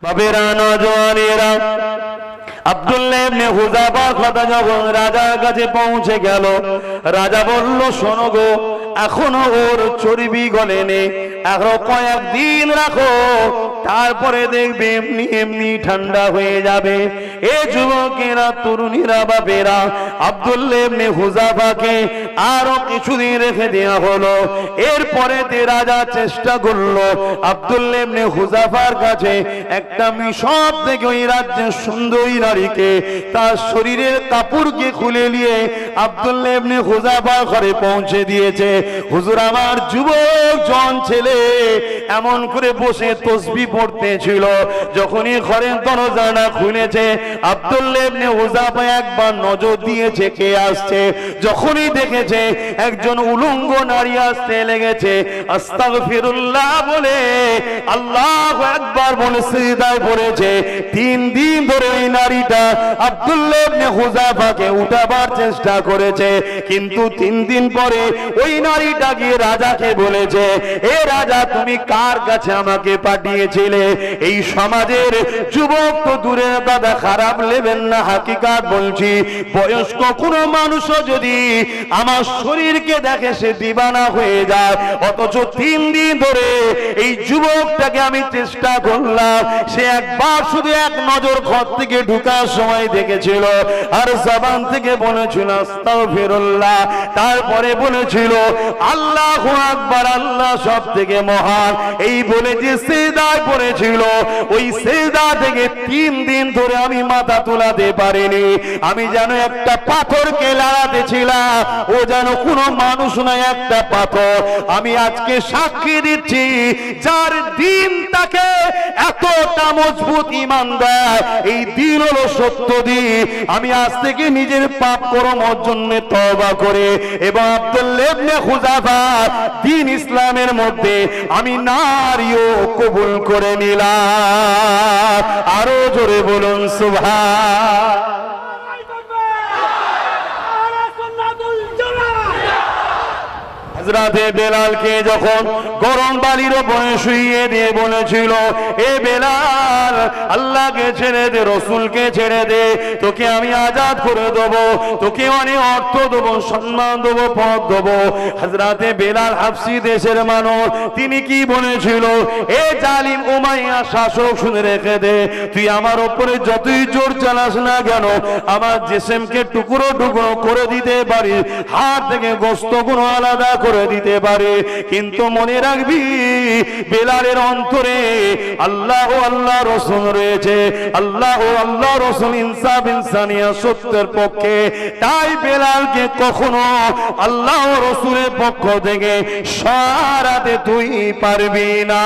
বাবেরা নওজওয়ানেরা আব্দুল্লাহ ইবনে হুযাফার কথা যখন রাজার কাছে পৌঁছে গেল, রাজা বলল, শোনো গো, এখনো ওর চর্বি গলেনি, আরো কয়েকদিন রাখো, তারপরে দেখবে এমনি এমনি ঠান্ডা হয়ে যাবে। এ যুবকেরা, তরুণীরা, বাবেরা, আব্দুল্লাহ ইবনে হুযাফাকে আরো কিছুদিন রেখে দেওয়া হলো। এরপরে রাজা চেষ্টা করলো আব্দুল্লাহ ইবনে হুযাফার কাছে একটা মিশর থেকে ওই রাজ্যের সুন্দরী নারীকে তার শরীরের কাপড়কে খুলে নিয়ে আব্দুল্লাহ ইবনে হুযাফার ঘরে পৌঁছে দিয়েছে। হুজুর, আমার যুবক জন ছেলে এমন করে বসে তাসবিহ পড়তেছিল, যখনই ঘরের দরজাটা খুলেছে আব্দুল্লাহ ইবনে হুযাফা একবার নজর দিয়েছে কে আসছে। যখনই দেখেছে একজন উলঙ্গ নারী আসতে লেগেছে, আস্তাগফিরুল্লাহ বলে আল্লাহু আকবার বলে সিজদায় পড়েছে। 3 দিন ধরে ওই নারীটা আব্দুল্লাহ ইবনে হুযাফাকে উঠাবার চেষ্টা করেছে, কিন্তু 3 দিন পরে ওই নারীটা গিয়ে রাজাকে বলেছে, এ রাজা, তুমি কার কাছে আমাকে পাঠিয়েছিলে? এই সমাজের যুবক তো দূরের কথা, খারাপ নেবেন না, হাকিকাত বলছি, বয়স্ক কোনো মানুষও যদি আমার শরীরকে দেখে সে দিবানা হয়ে যায়। অথচ 3 দিন ধরে এই যুবকটাকে আমি চেষ্টা করলাম, সে একবার শুধু এক নজর ঘর থেকে ঢুকার সময় দেখেছিল, আর জবান থেকে বলেছিল আস্তাগফিরুল্লাহ, তারপরে বলেছিল আল্লাহু আকবার, আল্লাহ সব থেকে মহান, এই বলে যে সিজদায় পড়েছিল, ওই সিজদা থেকে 3 দিন ধরে আমি মাথা তোলাতে পারিনি। আমি যেন একটা পাথরকে লড়াতে ছিলাম, ও যেন কোনো মানুষ নয়, একটা পাথর। আমি আজকে সাক্ষী দিচ্ছি, যার দিন তাকে এতটা মজবুত ঈমান দেয়, এই দিন হলো সত্য দিন। আমি আজ থেকে নিজের পাপ কর্মের জন্য তওবা করে এবং আব্দুল্লাহ ইবনে হুযাফা দিন ইসলামের মধ্যে আমি নারীও কবুল করে নিলাম। আরো জোরে বলুন সুবহান। হযরতে বেলালকে যখন গরম বালির উপরে শুইয়ে দিয়ে বলেছিল, এ বেলাল, আল্লাহকে ছেড়ে দে, রসুলকে ছেড়ে দে, তোকে আমি আজাদ করে দেবো, তোকে অনেক অর্থ দেবো, সম্মান দেবো, পদ দেবো। হযরতে বেলাল হাবশী দেশের মানুষ, তিনি কি বলেছিল, এ জালিম উমাইয়া শাসক, শুনে রেখে দে, তুই আমার উপরে যতই জোর চালাস না কেন, আমার জিসমকে টুকরো টুকরো করে দিতে পারি, হাড় থেকে গোশত গুলো আলাদা করে দিতে পারে, কিন্তু মনে রাখবি বেলালের অন্তরে আল্লাহ ও আল্লাহ রাসূল রয়েছে। আল্লাহ ও আল্লাহ রাসূল ইনসাফ, ইনসানিয়ত, সত্যের পক্ষে। তাই বেলালকে কখনো আল্লাহ ও রাসূলের পক্ষ থেকে সরাতে তুই পারবি না।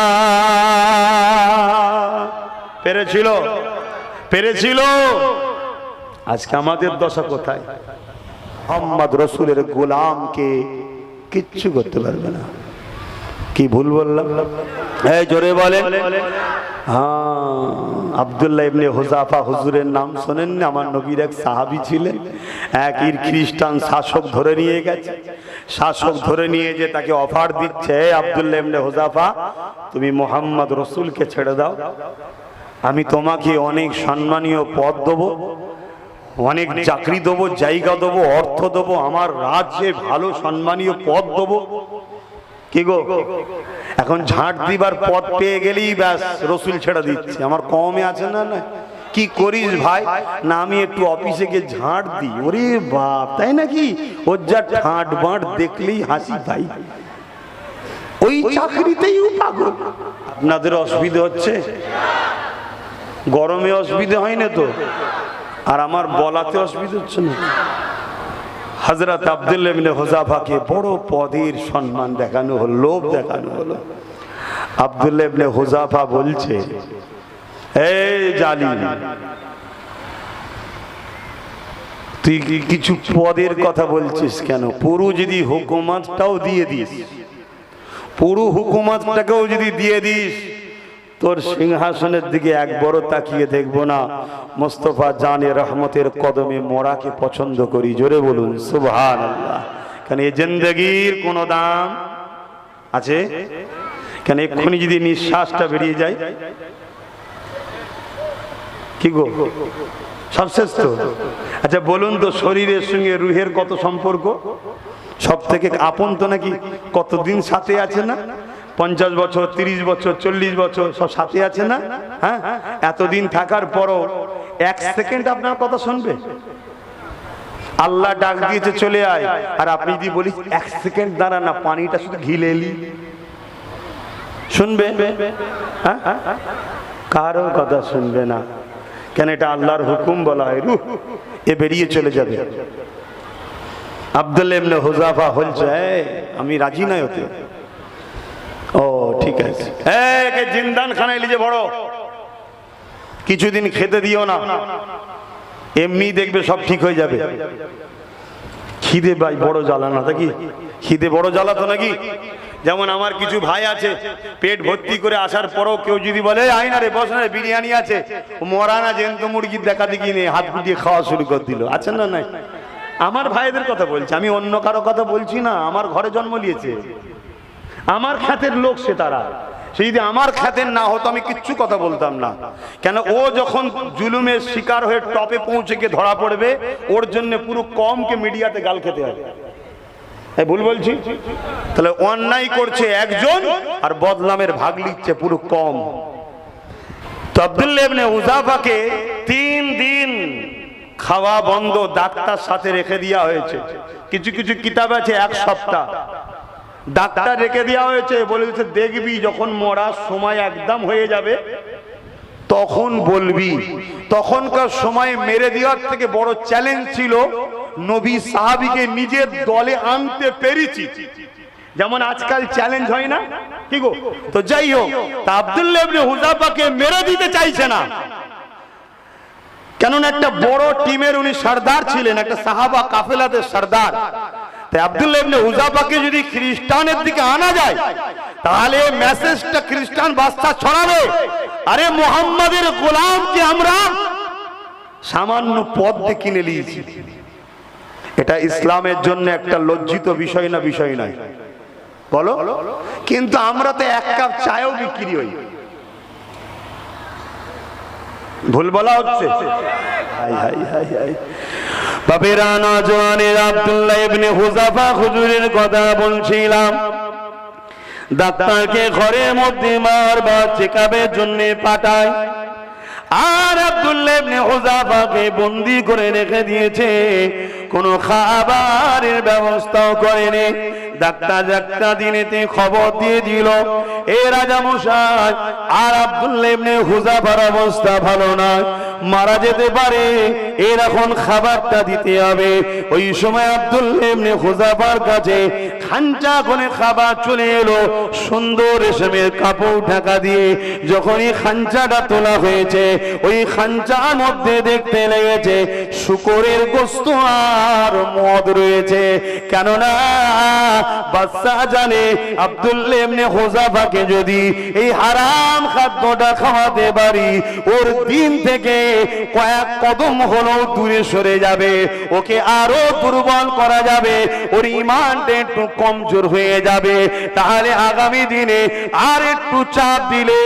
পেরেছিল। আজকে আমাদের দশা কোথায়? মুহাম্মদ রাসূলের গোলামকে কিচ্ছু করতে পারবে না। কি ভুল বললাম? এই জোরে বলেন। হ্যাঁ, আব্দুল্লাহ ইবনে হুযাফা, হুজুরের নাম শোনেন না? আমার নবীর এক সাহাবী ছিলেন। এক খ্রিস্টান শাসক ধরে নিয়ে গেছে। শাসক ধরে নিয়ে যে তাকে অফার দিচ্ছে, আব্দুল্লাহ ইবনে হুযাফা, তুমি মুহাম্মদ রাসূলকে ছেড়ে দাও, আমি তোমাকে অনেক সম্মানীয় পদ দেবো, অনেক চাকরি দেবো, জায়গা দেবো, অর্থ দেবো, আমার রাজ্যে ভালো সম্মানীয় পদ দেবো। কি গো, এখন ঝাঁট দিবার পদ পেয়ে গেলেই ব্যাস রসুল ছেড়ে দিচ্ছে। আমার কমে আছে না? না, কি করিস ভাই? না, আমি একটু অফিসে গিয়ে ঝাঁট দিই। ওরে বাপ, তাই নাকি? ওর যা ঠাঁট বাঁট দেখলেই হাসি ভাই, ওই চাকরিতেই পাগল। আপনাদের অসুবিধা হচ্ছে? গরমে অসুবিধা হয় না তো? আর আমার বলাতে অসুবিধা হচ্ছে না? হযরত আব্দুল্লাহ ইবনে হুযাফাকে বড় পদের সম্মান দেখানো হলো, লোভ দেখানো হলো। আব্দুল্লাহ ইবনে হুযাফা বলছে, এই জালিম, তুই কিছু পদের কথা বলছিস কেন? পুরো যদি হুকুমতটাও দিয়ে দিস, পুরো হুকুমতটাকেও যদি দিয়ে দিস, তোর সিংহাসনের দিকে একবারও তাকিয়ে দেখবো না। মুস্তাফা জানে রহমতের কদমে মোরাকে পছন্দ করি। জোরে বলুন সুবহানাল্লাহ। কেন এই জিন্দেগির কোনো দাম আছে? কেন এক্ষুনি যদি নিঃশ্বাসটা বেরিয়ে যায়, কি গো, সব শেষ তো? আচ্ছা বলুন তো, শরীরের সঙ্গে রুহের কত সম্পর্ক? সব থেকে আপন তো নাকি? কতদিন সাথে আছে না? 50 বছর, 30 বছর, 40 বছর সব সাথে আছে না? হ্যাঁ, এতদিন থাকার পরও 1 সেকেন্ড আপনার কথা শুনবে? আল্লাহ ডাক দিয়েছে চলে আয়, আর আপনি যদি বলি 1 সেকেন্ড দাঁড়া না, পানিটা শুধু ঘিলে এলি, শুনবে? হ্যাঁ, কারো কথা শুনবে না। কেন? এটা আল্লাহর হুকুম বলা হয়, রূহ এ বেরিয়ে চলে যাবে। আব্দুল্লাহ ইবনে হুযাফা বলছে, আমি রাজি নাই হতে। ও ঠিক আছে, একে জিন্দান খানায় লিজে বড়, কিছুদিন খেতে দিও না, এমনি দেখবে সব ঠিক হয়ে যাবে। খিদে ভাই বড় জ্বালা না নাকি? খিদে বড় জ্বালা তো নাকি? যেমন আমার কিছু ভাই আছে, পেট ভর্তি করে আসার পরও কেউ যদি বলে আয় না রে, বস না রে, বিরিয়ানি আছে, মরা না জ্যান্ত মুরগির দেখা দেখি নেই, হাত গুটিয়ে খাওয়া শুরু করে দিল। আছেন না? নাই? আমার ভাইদের কথা বলছি, আমি অন্য কারো কথা বলছি না। আমার ঘরে জন্ম নিয়েছে, আমার খ্যাতের লোক সে, তারা। সে যদি আমার খ্যাতের না হতো আমি কিচ্ছু কথা বলতাম না। কেন? ও যখন জুলুমের শিকার হয়ে টপে পৌঁছে গিয়ে ধরা পড়বে, ওর জন্য পুরো কমকে মিডিয়াতে গাল খেতে হবে। ভুল বলছি? তাহলে অন্যায় করছে একজন আর বদনামের ভাগ লিখছে পুরো কম। তো আব্দুল্লাহ ইবনে হুযাফাকে 3 দিন খাওয়া বন্ধ, ডাক্তার সাথে রেখে দেওয়া হয়েছে। কিছু কিছু কিতাব আছে 1 সপ্তাহ ডাক্তার রেখে দেওয়া হয়েছে। বলেছে দেখবি যখন মরার সময় একদম হয়ে যাবে তখন বলবি। তখনকার সময় মেরে দেওয়ার থেকে বড় চ্যালেঞ্জ ছিল নবী সাহাবীকে নিজের দলে আনতে পেরেছি, যেমন আজকাল চ্যালেঞ্জ হয় না কি গো? তো যাই হোক, তা আব্দুল্লাহ ইবনে হুযাফাকে মেরে দিতে চাইছে না, কেননা একটা বড় টিমের উনি সর্দার ছিলেন, একটা সাহাবা কাফেলাদের সর্দার। তাই আব্দুল্লাহ ইবনে হুযাফাকে যদি খ্রিস্টানের দিকে আনা যায় তাহলে মেসেজটা খ্রিস্টান বাদশা ছড়াবে, আরে মুহাম্মাদের গোলামকে আমরা সামান্য পদ দিয়ে কিনে নিয়েছি। এটা ইসলামের জন্য একটা লজ্জিত বিষয় না? বিষয় নয় বলো? কিন্তু আমরা তো 1 কাপ চায়ও বিক্রি হই। ভুল বলা হচ্ছে? বাবেরা নওজওয়ানের আব্দুল্লাহ ইবনে হুযাফা হুজুরের কথা বলছিলাম। ডাক্তারকে ঘরের মধ্যে বারবার চেকআপের জন্য পাঠায়, আর আব্দুল্লাহ ইবনে হুযাফাকে বন্দী করে রেখে দিয়েছে, কোনো খাবারের ব্যবস্থাও করেনি। ডাক্তার দিনেতে খবর দিয়ে দিল, এ রাজা মশাই, আর আব্দুল্লাহ ইবনে হুযাফার অবস্থা ভালো না, মারা যেতে পারে, এর এখন খাবারটা দিতে হবে। ওই সময় আব্দুল্লাহ ইবনে হুযাফার কাছে খাঞ্চা করে খাবার চলে এলো, সুন্দর রেশমের কাপড় ঢাকা দিয়ে। যখনই খাঞ্চাটা তোলা হয়েছে, ওই খাঞ্চার মধ্যে দেখতে লেগেছে শূকরের গোশত আর মদ রয়েছে। কেননা বাদশা জানে আব্দুল্লাহ ইবনে হুযাফাকে যদি এই হারাম খাদ্যটা খাওয়াতে পারি, ওর দিন থেকে কয়েক কদম হলেও দূরে সরে যাবে, ওকে আরো দুর্বল করা যাবে, ওর ঈমানটা একটু কমজোর হয়ে যাবে। তাহলে আগামী দিনে আর একটু চাপ দিলে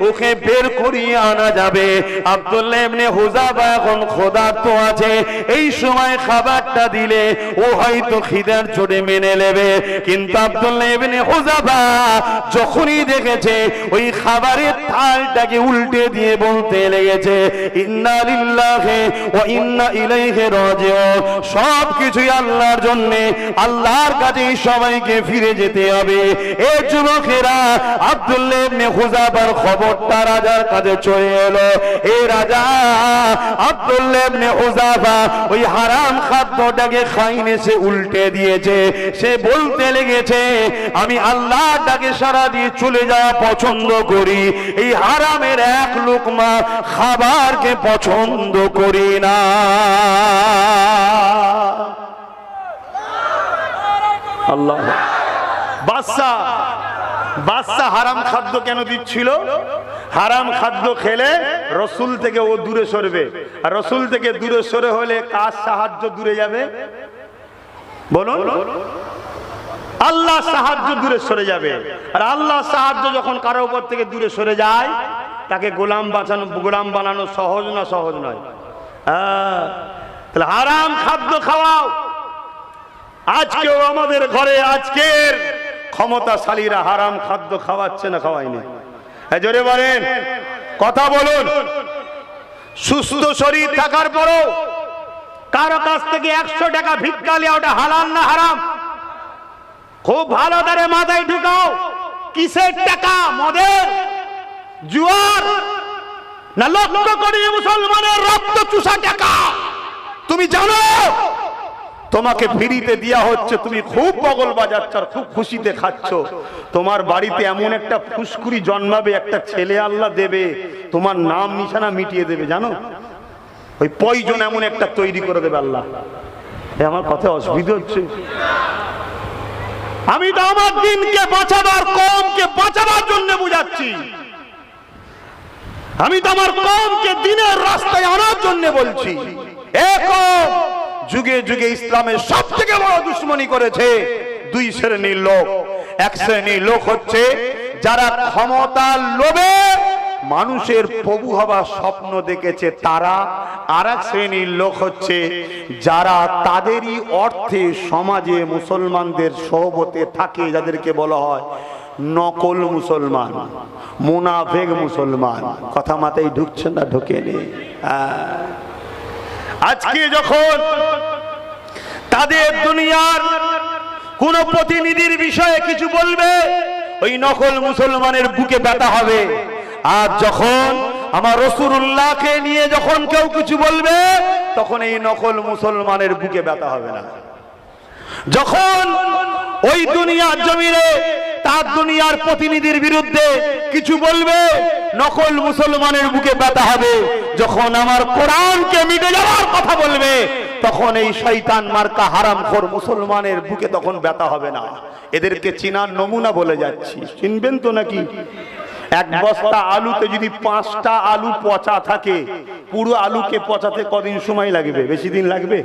ওকে বের করিয়ে আনা যাবে। আব্দুল্লাহ ইবনে হুযাফা এখন ক্ষুধার্ত আছে, এই সময় খাবারটা দিলে ও হয়তো খিদার চোটে মেনে নেবে। কিন্তু আব্দুল্লাহ ইবনে হুযাফা যখনই দেখেছে ওই খাবারের থালটাকে উল্টে দিয়ে বলতে লেগেছে, ইন্না লিল্লাহি ওয়া ইন্না ইলাইহি রাজিউন, সব কিছুই আল্লাহর জন্য, আল্লাহর কাছেই সবাইকে ফিরে যেতে হবে। এই যুবকেরা, আব্দুল্লাহ ইবনে হুযাফার খবরটা রাজার কাছে চলে এলো। এই রাজা আব্দুল্লাহ ইবনে হুযাফা ওই হারাম খাদ্যটাকে খাইনে সে উল্টে দিয়েছে। সে বলতে লেগেছে, আমি আল্লাহটাকে সারা দিয়ে চলে যাওয়া পছন্দ করি, এই হারামের 1 লুকমা খাবারকে পছন্দ করি না। আল্লাহ, বাদশা হারাম খাদ্য কেন দিচ্ছিল? হারাম খাদ্য খেলে রসুল থেকে ও দূরে সরবে, আর রসুল থেকে দূরে সরে হলে কার সাহায্য দূরে যাবে বলুন? আল্লাহ সাহায্য দূরে সরে যাবে। আর আল্লাহ সাহায্য যখন কারো উপর থেকে দূরে সরে যায়, তাকে গোলাম বানানো সহজ না সহজ নয়। তাহলে হারাম খাদ্য খাওয়াও। আজকেও আমাদের ঘরে আজকের ক্ষমতাশালীরা হারাম খাদ্য খাওয়াচ্ছে না খাওয়ায়নি? জোরে বলেন, কথা বলুন। সুস্থ শরীর থাকার পরও কারো কাছ থেকে 100 টাকা ভিক্ষা লিয়া ওটা হালাল না হারাম? খুব ভালো করে মাথায় ঢুকাও। কিসের টাকা? মদের, জুয়ার, না লক্ষ কোটি মুসলমানের রক্ত চুষা টাকা? তুমি জানো তোমাকে ফ্রিতে দেয়া হচ্ছে, তুমি খুব বগল বাজাচ্ছ আর খুব খুশিতে খাচ্ছ। তোমার বাড়িতে এমন একটা ফুসকুড়ি জন্মাবে, একটা ছেলে আল্লাহ দেবে, তোমার নাম নিশানা মিটিয়ে দেবে। জানো ওই পয়জন এমন একটা তৈরি করে দেবে আল্লাহ। আমার কথা অসুবিধা হচ্ছে? আমি তো আমার দিনকে বাঁচাবার, কওমকে বাঁচাবার জন্য বুঝাচ্ছি। আমি তো আমার কওমকে দিনের রাস্তায় আনার জন্য বলছি। যুগে যুগে ইসলামের সব থেকে বড় দুশ্মনী করেছে দুই শ্রেণীর লোক। এক শ্রেণীর লোক হচ্ছে যারা ক্ষমতার লোভে মানুষের প্রভু হবার স্বপ্ন দেখেছে তারা। আর এক শ্রেণীর লোক হচ্ছে যারা তাদেরই অর্থে সমাজে মুসলমানদের সহবতে থাকে, যাদেরকে বলা হয় নকল মুসলমান, মুনাফেক মুসলমান। কথা মাথায় ঢুকছে না? ঢোকেনি? আজকে যখন তাদের দুনিয়ার কোন প্রতিনিধির বিষয়ে কিছু বলবে, ওই নকল মুসলমানের বুকে ব্যথা হবে। আর যখন আমার রাসূলুল্লাহকে নিয়ে যখন কেউ কিছু বলবে, তখন এই নকল মুসলমানের বুকে ব্যথা হবে না। যখন ওই দুনিয়ার জমিনে তার দুনিয়ার প্রতিনিধির বিরুদ্ধে কিছু বলবে, নকল মুসলমানের বুকে ব্যথা হবে। যখন আমার কোরআনকে মিটে যাওয়ার কথা বলবে, তখন এই শয়তান মার্কা হারামখোর মুসলমানের বুকে তখন ব্যথা হবে না। এদেরকে চিনার নমুনা বলে যাচ্ছি, চিনবেন তো নাকি? এক বস্তা আলুতে যদি 5টা আলু পচা থাকে, পুরো আলুকে পচাতে কদিন সময় লাগবে? বেশি দিন লাগবে?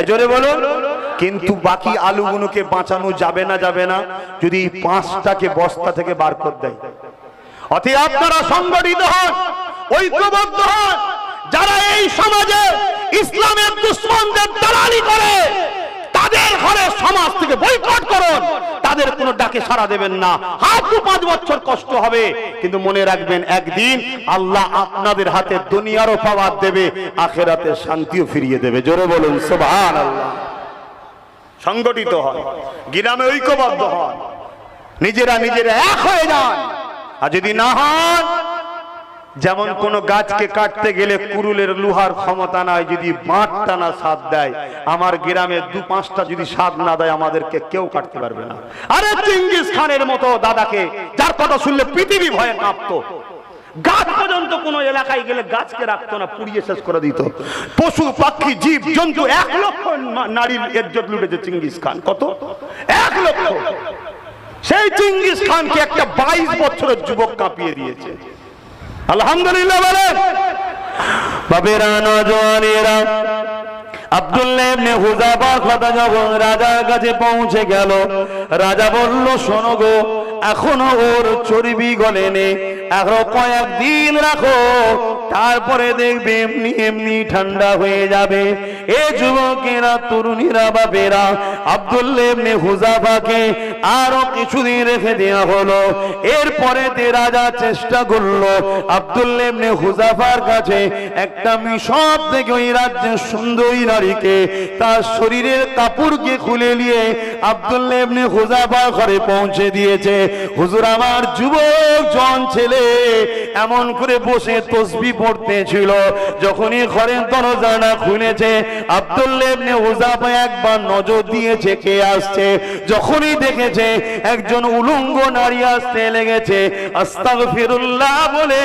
জোরে বলুন। কিন্তু বাকি আলুগুলোকে বাঁচানো যাবে না? যাবে না, যদি 5টাকে বস্তা থেকে বার করে দেয়। অতএব আপনারা সংগঠিত হন, ঐক্যবদ্ধ হন। যারা এই সমাজে ইসলামের দুশমনদের দালালি করে, তাদের ঘরে সমাজ থেকে বয়কট করুন। তাদের কোনো ডাকে সাড়া দেবেন না। হয়তো 5 বছর কষ্ট হবে, কিন্তু মনে রাখবেন একদিন আল্লাহ আপনাদের হাতে দুনিয়ারও পাওয়ার দেবে, আখিরাতের শান্তিও ফিরিয়ে দেবে। জোরে বলুন সুবহানাল্লাহ। সংগঠিত হন, গ্রামে ঐক্যবদ্ধ হন, নিজেরা এক হয়ে যান। আর যদি না হন, যেমন কোন গাছকে কাটতে গেলে কুরুলের লোহার ক্ষমতা নাই, যদি বাঁট টানা সাথ দেয়, আমার গ্রামে 2-5টা যদি সাথ না দেয়, আমাদেরকে কেউ কাটতে পারবে না। আরে চেঙ্গিস খানের মতো দাদাকে, যার কথা শুনলে পৃথিবী ভয়ে কাঁপতো, গাছ পর্যন্ত কোন এলাকায় গেলে গাছকে রাখতো না, পুড়িয়ে শেষ করে দিত। পশু পাখি জীব জন্তু 1 লক্ষ নারীর ইজ্জত লুটেছে চেঙ্গিস খান। কত? 1 লক্ষ। সেই চেঙ্গিস খানকে একটা 22 বছরের যুবক কাঁপিয়ে দিয়েছে। আলহামদুলিল্লাহ বলেন। বাবেরা, নওজওয়ানেরা, আব্দুল্লাহ ইবনে হুযাফার কথা যখন রাজার কাছে পৌঁছে গেল, রাজা বলল, শোনো গো, এখনো ওর চর্বি গলেনি, আরো কয়েকদিন রাখো, তারপরে দেখবে এমনি এমনি ঠান্ডা হয়ে যাবে। এ যুবকেরা, তরুণীরা, বাবেরা, আব্দুল্লাহ ইবনে হুযাফাকে আরো কিছুদিন রেখে দেওয়া হলো। এরপরে রাজা চেষ্টা করলো আব্দুল্লাহ ইবনে হুযাফার কাছে একটা মিশর থেকে ওই রাজ্যের সুন্দরী নারীকে তার শরীরের কাপড়কে খুলে নিয়ে আব্দুল্লাহ ইবনে হুযাফার ঘরে পৌঁছে দিয়েছে। হুজুর, আমার যুবক জন ছেলে এমন করে বসে তাসবিহ পড়তেছিল, যখনই ঘরের দরজাটা খুলেছে, আব্দুল্লাহ ইবনে হুযাফা একবার নজর দিয়েছে কে আসছে। যখনই দেখেছে একজন উলঙ্গ নারী আসতে লেগেছে, আস্তাগফিরুল্লাহ বলে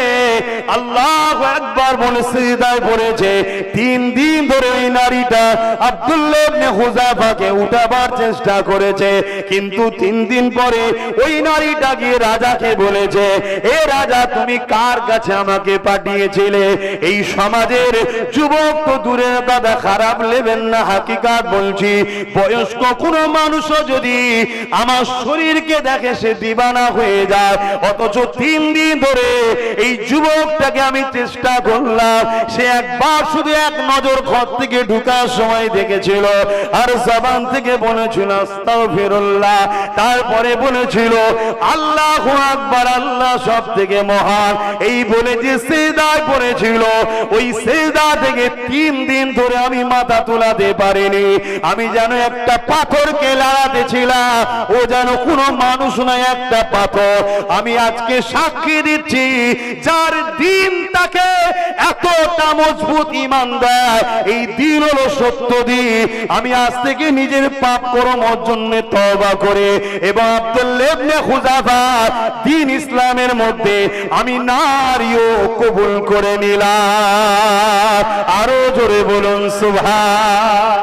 আল্লাহু আকবার বলে সিজদায় পড়েছে। 3 দিন ধরে ওই নারীটা আব্দুল্লাহ ইবনে হুযাফাকে উঠাবার চেষ্টা করেছে, কিন্তু 3 দিন পরে ওই নারীটা গিয়ে রাজাকে বলেছে, এ রাজা, তুমি কার কাছে আমাকে পাঠিয়েছিলে? এই সমাজের যুবক তো দূরের কথা, খারাপ নেবেন না, হাকিকাত বলছি। বয়স্ক কোনো মানুষও যদি আমার শরীরকে দেখে সে দিবানা হয়ে যায়। অথচ 3 দিন ধরে এই যুবকটাকে আমি চেষ্টা করলাম, সে একবার শুধু এক নজর ঘর থেকে ঢুকার সময় দেখেছিল, আর জবান থেকে বলেছিল আস্তাগফিরুল্লাহ, তারপরে বলেছিল আল্লাহু আকবার, আল্লাহ সব থেকে মহান। এই বলে যে সিজদায় পড়েছিল, ওই সিজদা থেকে 3 দিন ধরে আমি মাথা তোলাতে পারিনি। আমি যেন একটা পাথরকে লড়াতে ছিলাম, ও যেন কোনো মানুষ নয়, একটা পাথর। আমি আজকে সাক্ষী দিচ্ছি, যার দিন তাকে এতটা মজবুত ঈমান দেয়, এই দিন হলো সত্য দিন। আমি আজ থেকে নিজের পাপ কর্মের জন্য তওবা করে এবং আব্দুল্লাহ ইবনে হুযাফা দিন ইসলামের মধ্যে আমি নারীও কবুল করে নিলাম। আরো জোরে বলুন সুবহান।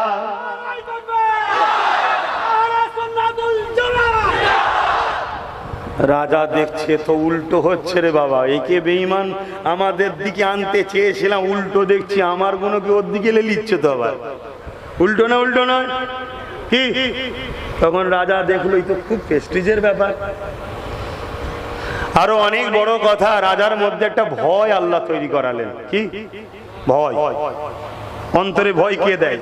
রাজা দেখছে তো উল্টো হচ্ছে রে বাবা, একে বেঈমান আমাদের দিকে আনতে চেয়েছিলাম, উল্টো দেখছি আমার গুণকে ওর দিকে লিচ্ছে তো আবার। উল্টো না, উল্টো না কি? তখন রাজা দেখলো এই তো খুব প্রেস্টিজের ব্যাপার। আরো অনেক বড় কথা, রাজার মধ্যে একটা ভয় আল্লাহ তৈরি করালেন। কি ভয়? অন্তরে ভয় কে দেয়?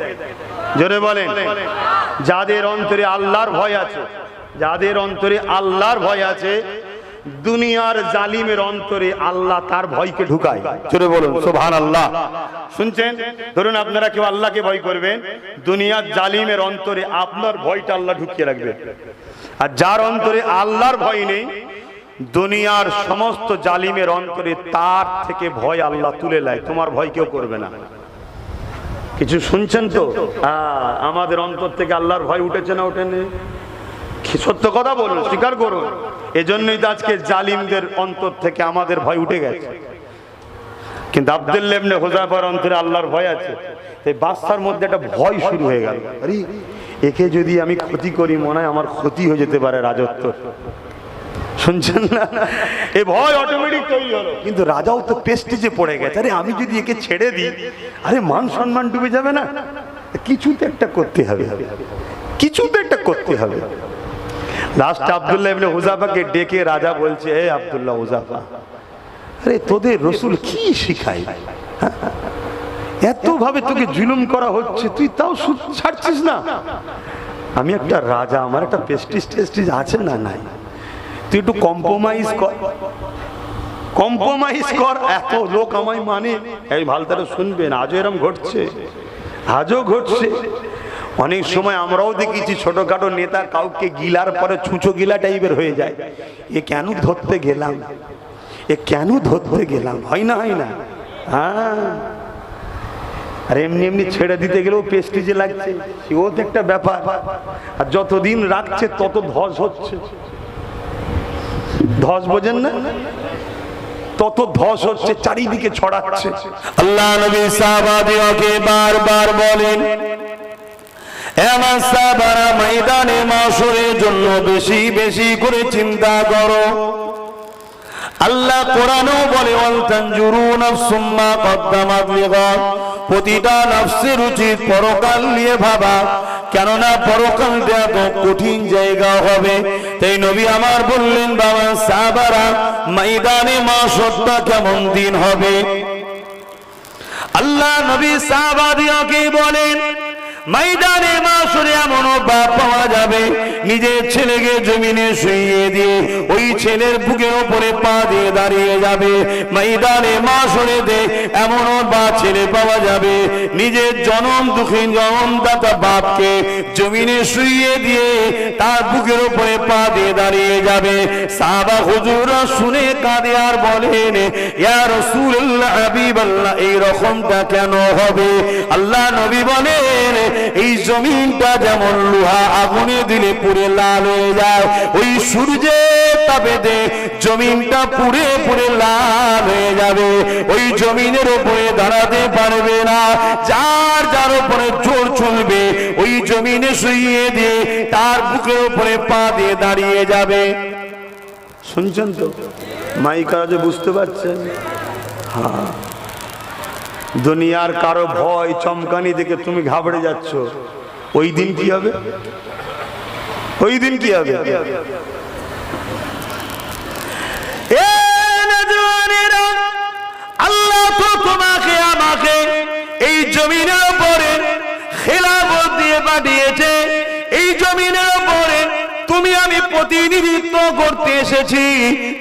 জোরে বলেন। যাদের অন্তরে আল্লাহর ভয় আছে, যাদের অন্তরে আল্লাহর ভয় আছে, দুনিয়ার জালিমের অন্তরে আল্লাহ তার ভয়কে ঢুকায়। জোরে বলুন সুবহানাল্লাহ। শুনছেন? ধরুন আপনারা কেউ আল্লাহকে ভয় করবেন, দুনিয়ার জালিমের অন্তরে আপনার ভয়টা আল্লাহ ঢুকিয়ে রাখবে। আর যার অন্তরে আল্লাহর ভয় নেই, দুনিয়ার সমস্ত জালিমের অন্তরে তার থেকে ভয় আল্লাহ তুলে নেয়, তোমার ভয় কেউ করবে না। কিছু শুনছেন তো? আমাদের অন্তর থেকে আল্লাহর ভয় উঠেছে না ওঠেনি? সত্য কথা বলুন, স্বীকার করুন। এজন্যই তো আজকে জালিমদের অন্তর থেকে আমাদের ভয় উঠে গেছে। কিন্তু আব্দুল্লাহ ইবনে হুযাফার অন্তরে আল্লাহর ভয় আছে, এই বাচ্চার মধ্যে একটা ভয় শুরু হয়ে গেল, আরে একে যদি আমি ক্ষতি করি মনে হয় আমার ক্ষতি হয়ে যেতে পারে রাজত্ব। শুনছেন না? এই ভয় অটোমেটিক তৈরি হলো। কিন্তু রাজাও তো পেস্টিজে পড়ে গেছে, আরে আমি যদি একে ছেড়ে দিই, আরে মান সম্মান ডুবে যাবে না? কিছু তো একটা করতে হবে, কিছু তো একটা করতে হবে। লাস্ট আব্দুল্লাহ ইবনে হুযাফাকে ডেকে রাজা বলছে, এ আব্দুল্লাহ হুযাফা, আরে তোদের রাসূল কি শিখায়? এত ভাবে তোকে জুলুম করা হচ্ছে, তুই তাও ছাড়ছিস না? আমি একটা রাজা, আমার একটা প্রেস্টিজ আছে না? নাই, তুই একটু কম্প্রোমাইজ কর, কম্প্রোমাইজ কর। এত লোক আমায় মানে, এই ভালতারা শুনবেন, আজও এরকম ঘটছে, আজও ঘটছে। অনেক সময় আমরাও দেখেছি ছোটখাটো নেতা কাউকে গিলার পরে ছুঁচো গিলা টাইপের হয়ে যায়, এ কেন ধরতে গেলাম, এ কেন ধরতে গেলাম, হয় না? হয় না? হ্যাঁ। আর এমনি এমনি ছেড়ে দিতে গেলেও প্রেস্টিজে লাগছে, সেও তো একটা ব্যাপার। আর যতদিন রাখছে তত ধস হচ্ছে, ধস বোঝেন না? তত ধস হচ্ছে, চারিদিকে ছড়াচ্ছে। আল্লাহ নবী সাহাবাদেরকে বারবার বলেন, আমার সাহাবারা ময়দানে মাশরের জন্য বেশি বেশি করে চিন্তা করো। আল্লাহ কোরআনেও বলে, ওয়াল তানজুরু নাফসুম মা কদ্দামাত লিগাদ, প্রতিটা নফসের উচিত পরকাল নিয়ে ভাবা, কেননা পরকালটা এত কঠিন জায়গা হবে। তাই নবী আমার বললেন, বাবা সাহাবারা ময়দানে মাশরটা কেমন দিন হবে। আল্লাহ নবী সাহাবাদেরকে বলেন, ময়দানে মাশরে এমন বাপ পাওয়া যাবে, নিজের ছেলেকে জমিনে শুইয়ে দিয়ে ওই ছেলের বুকের উপরে পা দিয়ে দাঁড়িয়ে যাবে। ময়দানে মাশরে এমন বা ছেলে পাওয়া যাবে, নিজের জনম দুঃখী জনমদাতা বাপকে জমিনে শুইয়ে দিয়ে তার বুকের উপরে পা দিয়ে দাঁড়িয়ে যাবে। সাহাবা হুজুররা শুনে কাঁদে আর বলেন, ইয়া রাসূলুল্লাহ, হাবিবাল্লাহ, এই রকমটা কেন হবে? আল্লাহ নবী বলেন, এই জমিনটা যেমন লোহা আগুনে দিলে পুড়ে লাল হয়ে যায়, ওই সূর্যের তাপে জমিনটা পুড়ে পুড়ে লাল হয়ে যাবে, ওই জমিনের উপরে দাঁড়াতে পারবে না। যার যার উপরে জোর চলবে, ওই জমিনে শুইয়ে দিয়ে তার বুকের উপরে পা দিয়ে দাঁড়িয়ে যাবে। শুনছেন তো? মাইক আওয়াজে বুঝতে পারছেন? হ্যাঁ, দুনিয়ার কারো ভয় চমকানি দেখে তুমি ঘাবড়ে যাচ্ছ, ওই দিন কি হবে? ওই দিন কি হবে? আল্লাহ তো তোমাকে আমাকে এই জমিনের উপরে খেলাফত দিয়ে পাঠিয়েছে। এই জমিনের উপরে তুমি আমি প্রতিনিধিত্ব করতে এসেছি।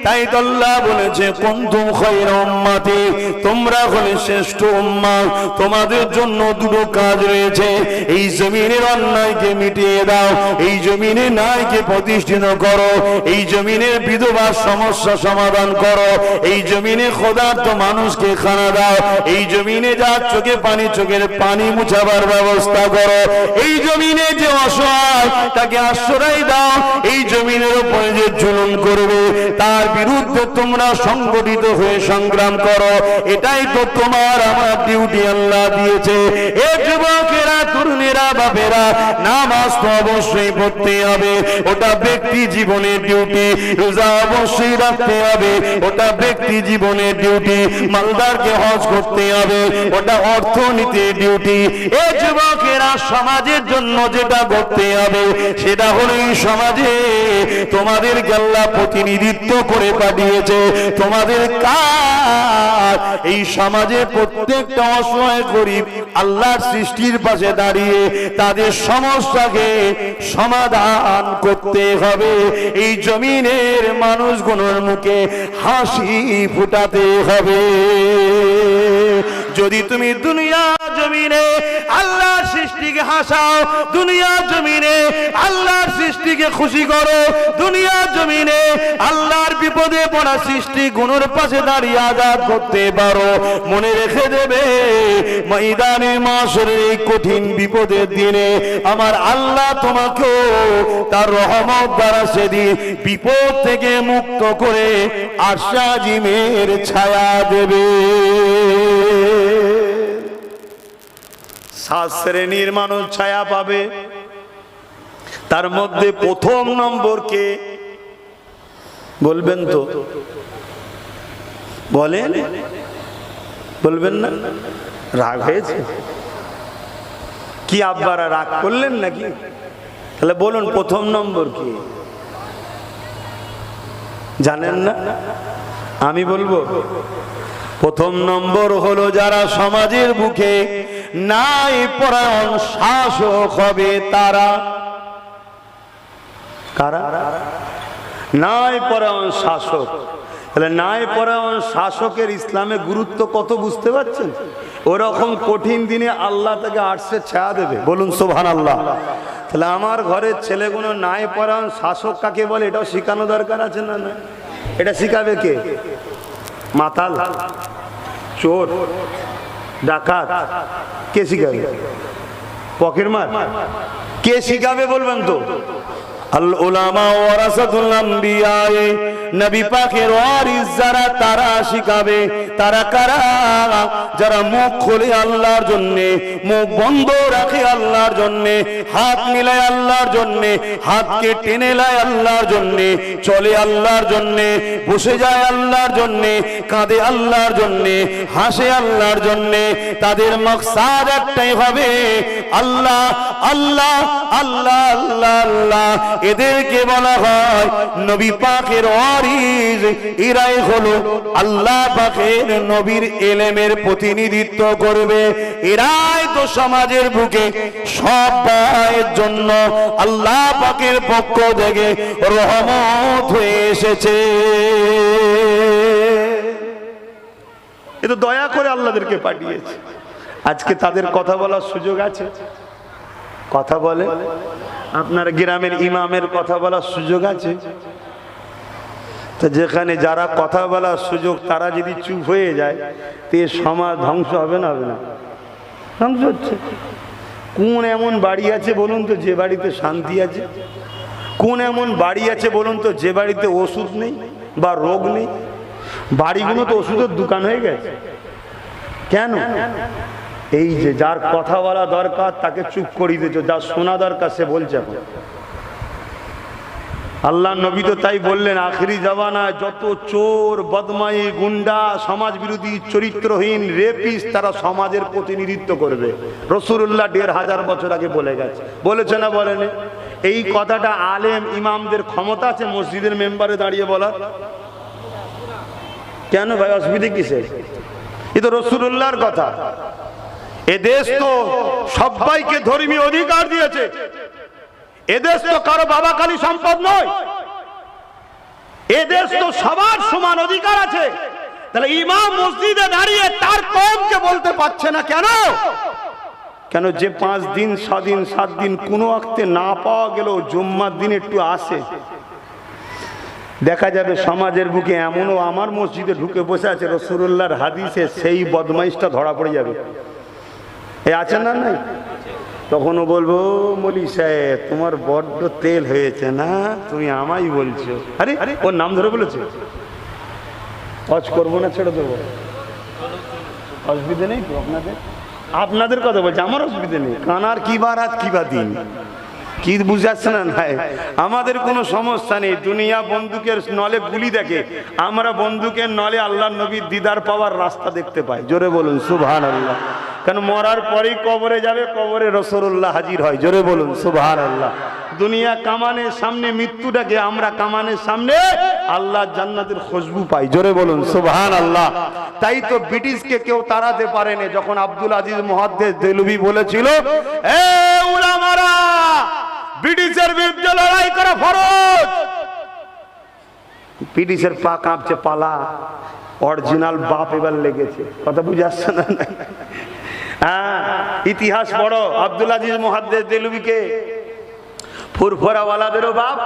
তাই তো আল্লাহ বলেছে কুনতুম খায়রা উম্মাতি, তোমরা হলে শ্রেষ্ঠ উম্মাহ। তোমাদের জন্য দুটো কাজ রয়েছে। এই জমিনের অন্যায়কে মিটিয়ে দাও, এই জমিনে ন্যায়কে প্রতিষ্ঠিত করো, এই জমিনের বিধবার সমস্যা সমাধান করো, এই জমিনে ক্ষুধার্ত মানুষকে খানা দাও, এই জমিনে যার চোখে পানি চোখের পানি মুছাবার ব্যবস্থা করো, এই জমিনে যে অসহায় তাকে আশ্রয় দাও, এই জমিনের উপরে যে জুলুম করবে তার বিরুদ্ধে তোমরা সংগঠিত হয়ে সংগ্রাম করো। এটাই তো তোমার আমার ডিউটি আল্লাহ দিয়েছে। এ যুবকেরা, তরুণেরা, বাপেরা, নামাজ তো অবশ্যই পড়তে হবে, ওটা ব্যক্তি জীবনের ডিউটি। রোজা অবশ্যই রাখতে হবে, ওটা ব্যক্তি জীবনের ডিউটি। মালদারকে হজ করতে হবে, ওটা অর্থনীতির ডিউটি। এ যুবকেরা, সমাজের জন্য যেটা করতে হবে সেটা হলো এই সমাজে তোমাদেরকে আল্লাহ প্রতিনিধিত্ব করে পাঠিয়েছে। তোমাদের কাজ এই সমাজে প্রত্যেকটা অসহায় গরিব আল্লাহর সৃষ্টির পাশে দাঁড়িয়ে তাদের সমস্যাকে সমাধান করতে হবে। এই জমিনের মানুষগুলোর মুখে হাসি ফুটাতে হবে। যদি তুমি দুনিয়া জমিনে আল্লাহর সৃষ্টিকে হাসাও, দুনিয়া জমিনে আল্লাহর সৃষ্টিকে খুশি করো, দুনিয়া জমিনে আল্লাহর বিপদে পড়া সৃষ্টি গুণের পাশে দাঁড়িয়ে আজাদ করতে পারো, মনে রেখে দেবে ময়দানে মাশরের এই কঠিন বিপদের দিনে আমার আল্লাহ তোমাকেও তার রহমত দ্বারা সেদিন বিপদ থেকে মুক্ত করে আরশে আজিমের ছায়া দেবে। 7 শ্রেণীর মানুষ ছায়া পাবে। তার মধ্যে প্রথম নম্বর কে বলবেন? তো বলেন, বলবেন না? রাগ হয়েছে কি? আব্বারা রাগ করলেন নাকি? তাহলে বলুন প্রথম নম্বর কি? জানেন না? আমি বলবো প্রথম নম্বর হলো যারা সমাজের বুকে ন্যায় পরায়ণ শাসক হবে। তারা কারা? ন্যায় পরায়ণ শাসক। তাহলে ন্যায় পরায়ণ শাসকের ইসলামে গুরুত্ব কত বুঝতে পারছেন? ওরকম কঠিন দিনে আল্লাহ তাকে আরশে ছায়া দেবে। বলুন সুবহানাল্লাহ। তাহলে আমার ঘরের ছেলেগুলো ন্যায় পরায়ণ শাসক কাকে বলে এটাও শেখানো দরকার আছে না? না, এটা শিখাবে কে? মাতাল, চোর, ডাকাত? কে শিখাবে? পকেটমার? কে শিখাবে বলবেন তো? আল উলামা ওয়ারাসাতুল আম্বিয়া, নবী পাকের ওয়ারিস যারা তারা শিখাবে। তারা কারা? যারা মুখ খুলে আল্লাহর জন্য, মুখ বন্ধ রাখে আল্লাহর জন্য, হাত মিলায় আল্লাহর জন্য, হাতকে টেনে লায় আল্লাহর জন্য, চলে আল্লাহর জন্য, বসে যায় আল্লাহর জন্য, কাঁদে আল্লাহর জন্য, হাসে আল্লাহর জন্য। তাদের মাকসাদ একটাই হবে আল্লাহ আল্লাহ আল্লাহ আল্লাহ আল্লাহ। এদেরকে বলা হয় নবী পাকের ওয়ারিস। এরাই হলো আল্লাহ পাকের নবীর ইলমের প্রতিনিধিত্ব করবে। এরাই তো সমাজের বুকে সবার জন্য আল্লাহ পাকের পক্ষ থেকে রহমত হয়ে এসেছে। এ তো দয়া করে আল্লাহদেরকে পাঠিয়েছে। আজকে তাদের কথা বলার সুযোগ আছে? কথা বলে? আপনার গ্রামের ইমামের কথা বলার সুযোগ আছে? তো যেখানে যারা কথা বলার সুযোগ তারা যদি চুপ হয়ে যায় তো সমাজ ধ্বংস হবে না? হবে না? ধ্বংস হচ্ছে। কোন এমন বাড়ি আছে বলুন তো যে বাড়িতে শান্তি আছে? কোন এমন বাড়ি আছে বলুন তো যে বাড়িতে ওষুধ নেই বা রোগ নেই? বাড়িগুলো তো ওষুধের দোকান হয়ে গেছে। কেন? এই যে যার কথা বলা দরকার তাকে চুপ করিয়ে দিয়েছ, যার শোনা দরকার সে বলছে। এখন আল্লাহ নবী তো তাই বললেন, আখেরি জামানায় যত চোর, বদমাই, গুন্ডা, সমাজ বিরোধী, চরিত্রহীন, রেপিস, তারা সমাজের প্রতিনিধিত্ব করবে। রাসূলুল্লাহ ১৫০০ বছর আগে বলে গেছে। বলেছে না বলেনি? এই কথাটা আলেম ইমামদের ক্ষমতা আছে মসজিদের মেম্বারে দাঁড়িয়ে বলার? কেন ভাই, অসুবিধা কিসের? এ তো রাসূলুল্লাহর কথা। এ দেশ তো সবাইকে ধর্মীয় অধিকার দিয়েছে। এদেশ তো কারো বাবা কালী সম্পদ নয়। এদেশ তো সবার সমান অধিকার আছে। তাহলে ইমাম মসজিদে দাঁড়িয়ে তার কওমকে বলতে পারছে না কেন? কেন যে 5 দিন 6 দিন 7 দিন কোনো ওয়াক্তে না পাওয়া গেলেও জুম্মার দিন একটু আসে, দেখা যাবে সমাজের বুকে এমনও আমার মসজিদে ঢুকে বসে আছে, রাসূলুল্লাহর হাদিসে সেই বদমাইশটা ধরা পড়ে যাবে। এ আছে না? নাই? তখনও বলবো, মৌলী সাহেব তোমার বড্ড তেল হয়েছে না, তুমি আমায় বলছো? আরে ওর নাম ধরে বলেছে। হজ করবো না, ছেড়ে দেবো, অসুবিধা নেই তো আপনাদের? আপনাদের কথা বলছে, আমার অসুবিধা নেই। কানার কি বার রাত কি বা দিন, কি বুঝাচ্ছে না? নাই, আমাদের কোনো সমস্যা নেই। দুনিয়া বন্দুকের নলে গুলি দেখে, আমরা বন্দুকের নলে আল্লাহর নবীর দিদার পাওয়ার রাস্তা দেখতে পাই। জোরে বলুন সুবহানাল্লাহ। কারণ মরার পরেই কবরে যাবে, কবরে রাসূলুল্লাহ হাজির হয়। জোরে বলুন সুবহানাল্লাহ। দুনিয়া কামানের সামনে মৃত্যু ডাকে, আমরা কামানের সামনে আল্লাহ জান্নাতের খুশবু পাই। জোরে বলুন সুবহানাল্লাহ। তাই তো ব্রিটিশকে কেউ তাড়াতে পারেনি। যখন আব্দুল আজিজ মুহাদ্দিস দেহলভী বলেছিল, এ উলামারা, ব্রিটিশের বিরুদ্ধে লড়াই করা ফরজ, ব্রিটিশের পা কাঁপছে, পালা। অরিজিনাল বাপ এবার লেগেছে। কথা বুঝে আসছে না? হ্যাঁ, ইতিহাস পড়ো। আব্দুল আজিজ মুহাদ্দিস দেহলভীকে ফুরফুরাওয়ালাদেরও বাপ,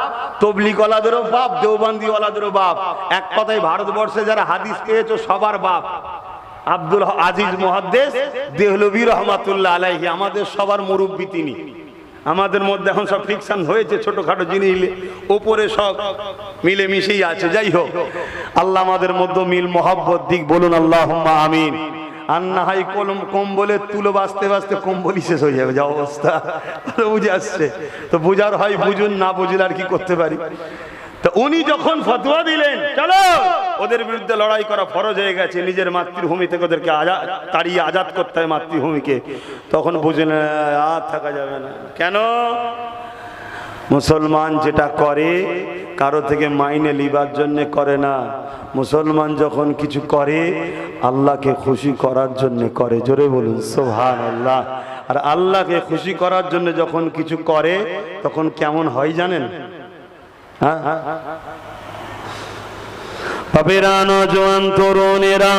তবলিগওয়ালাদেরও বাপ, দেওবন্দিওয়ালাদেরও বাপ। এক কথায় ভারতবর্ষে যারা হাদিস পেয়েছো সবার বাপ আব্দুল আজিজ মুহাদ্দিস দেহলভী রহমাতুল্লাহ আলাইহি। আমাদের সবার মুরব্বী তিনি। আমাদের মধ্যে এখন সব ফিকশন হয়েছে, ছোটখাটো জিনিস, ওপরে সব মিলে মিশেই আছে। যাই হোক, আল্লাহ আমাদের মধ্যে মিল মহব্বত দিক। বলুন আল্লাহুম্মা আমিন। আর না হয় কম্বলের তুলো বাঁচতে বাঁচতে কম্বলই শেষ হয়ে যাবে, যা অবস্থা। বুঝে আসছে তো, বুঝার হয় বুঝুন, না বুঝলে আর কি করতে পারি। তো উনি যখন ফতোয়া দিলেন, চলো ওদের বিরুদ্ধে লড়াই করা ফরজ হয়ে গেছে, নিজের মাতৃভূমি থেকে ওদেরকে তাড়িয়ে আজাদ করতে হয় মাতৃভূমিকে, তখন বুঝলেন আর থাকা যাবে না। কেন? মুসলমান যেটা করে কারো থেকে মাইনে লিবার জন্য করে না। মুসলমান যখন কিছু করে আল্লাহকে খুশি করার জন্য করে। জোরে বলুন সুবহানাল্লাহ। আর আল্লাহকে খুশি করার জন্য যখন কিছু করে তখন কেমন হয় জানেন? হ্যাঁ, বাপেরা, নওজোয়ান তরুণেরা,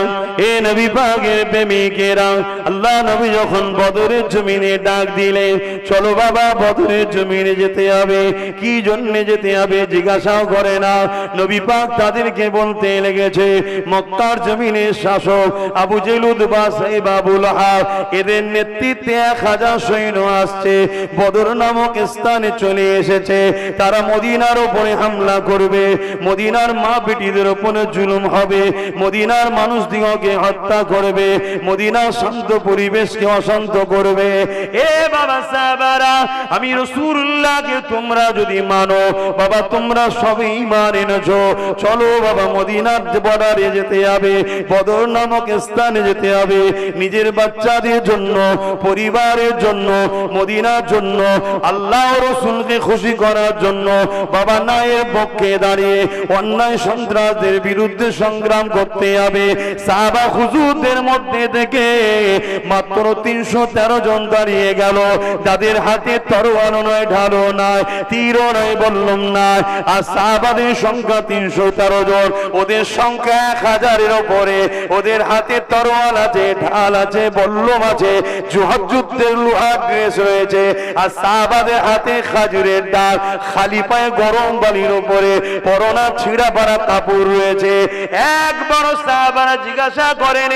এ নবী পাকের প্রেমিকেরা, আল্লাহ নবী যখন বদরের জমিনে ডাক দিলেন, চলো বাবা বদরের জমিনে যেতে হবে। কি জন্য যেতে হবে জিজ্ঞাসাও করে না। নবী পাক তাদেরকে বলতে লেগেছে, মক্কার জমিনের শাসক আবু জেহেল, উতবা, সাইবা, আবু লাহাব, এদের নেতৃত্বে 1000 সৈন্য আসছে, বদর নামক স্থানে চলে এসেছে। তারা মদিনার উপরে হামলা করবে, মদিনার মা বেটিদের উপরে জুলুম হবে, মদিনার মানুষদিগকে হত্যা করবে, মদিনার শান্ত পরিবেশকে অশান্ত করবে। এ বাবা সাহাবারা, আমি রাসূলুল্লাহকে তোমরা যদি মানো, বাবা তোমরা সবই ঈমান এনেছো, চলো বাবা মদিনার বর্ডারে যেতে হবে, বদর নামক স্থানে যেতে হবে। নিজের বাচ্চাদের জন্য, পরিবারের জন্য, মদিনার জন্য, আল্লাহ রাসূলকে খুশি করার জন্য বাবা ন্যায়ের পক্ষে দাঁড়িয়ে অন্যায় সন্ত্রাসদের বিরুদ্ধে সংগ্রাম করতে হবে। সাহাবা হুজুরদের মধ্যে থেকে মাত্র 313 জন দাঁড়িয়ে গেল, যাদের হাতে তরোয়ার নয়, ঢালও নয়, তীরও নয়, বল্লম নয়। আর সাহাবাদের সংখ্যা 313 জন, ওদের সংখ্যা 1000-এর উপরে। ওদের হাতে তরোয়ার আছে, ঢাল আছে, বল্লম আছে, যুদ্ধের লোহার ড্রেস রয়েছে। আর সাহাবাদের হাতে খাজুরের ডাল, খালি পায়ে গরম বালির উপরে পরনা ছিঁড়া পাড়া কাপড় রয়েছে। রয়েছে। একবার সাহাবারা জিজ্ঞাসা করেন,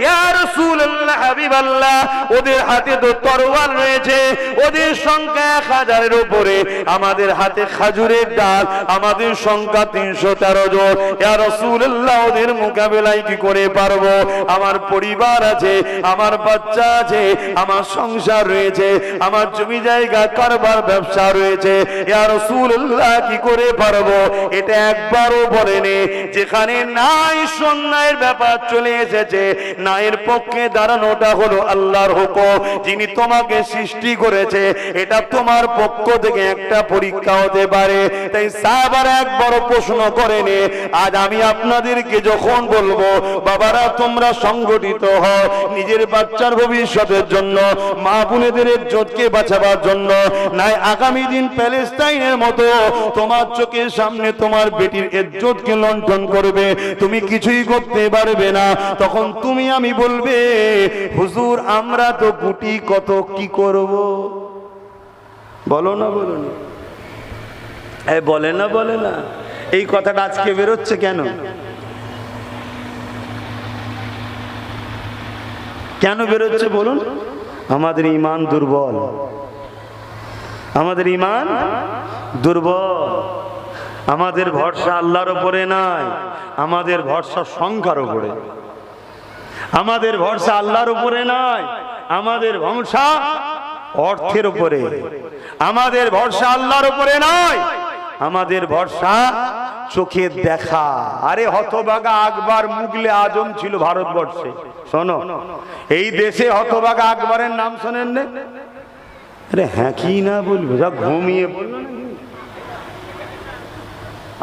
ইয়া রাসূলুল্লাহ হাবিবাল্লাহ, ওদের হাতে তো তরোয়াল রয়েছে, ওদের সংখ্যা 1000-এর উপরে, আমাদের হাতে খাজুরের ডাল, আমাদের সংখ্যা 313 জন, ইয়া রাসূলুল্লাহ ওদের মোকাবেলায় কি করে পারবো? আমার পরিবার আছে, আমার বাচ্চা আছে, আমার সংসার রয়েছে, আমার জমি জায়গা কারবার ব্যবসা রয়েছে, ইয়া রাসূলুল্লাহ কি করে পারবো? এটা একবারও বলেনি। যেখানে নাই সন্ন্যায়ের ব্যাপার চলে এসেছে, নায়ের পক্ষে দাঁড়ানোটা হলো আল্লাহর হুকুম। যিনি তোমাকে সৃষ্টি করেছে, এটা তোমার পক্ষ থেকে একটা পরীক্ষা হতে পারে। তাই সাহাবারা একবারও প্রশ্ন করেনি। আজ আমি আপনাদেরকে যখন বলবো, বাবারা তোমরা সংগঠিত হও, নিজের বাচ্চার ভবিষ্যতের জন্য, মা বোনেদের ইজ্জতকে বাঁচাবার জন্য, নাই আগামী দিন প্যালেস্টাইনের মতো তোমার চোখের সামনে তোমার বেটির ইজ্জতকে লণ্ঠন করবে, তুমি কিছুই করতে পারবে না। তখন তুমি আমি বলবে, হুজুর আমরা তো গুটি কত কি করব? বলো না, বলো না, বলে না, বলে না। এই কথাটা আজকে বেরোচ্ছে কেন? কেন বেরোচ্ছে বলুন? আমাদের ঈমান দুর্বল, আমাদের ঈমান দুর্বল। আমাদের ভরসা আল্লাহর উপরে নাই, আমাদের ভরসা সংখ্যার উপরে। আমাদের ভরসা আল্লাহর উপরে নাই, আমাদের ভরসা অর্থের উপরে। আমাদের ভরসা আল্লাহর উপরে নয়, আমাদের ভরসা চোখের দেখা। আরে হতভাগা আকবর মুগলে আজম ছিল ভারতবর্ষে। শোনো, এই দেশে হতভাগা আকবরের নাম শোনেন না? আরে হ্যাঁ কি না বলবো, যা ঘুমিয়ে বললো নাকি?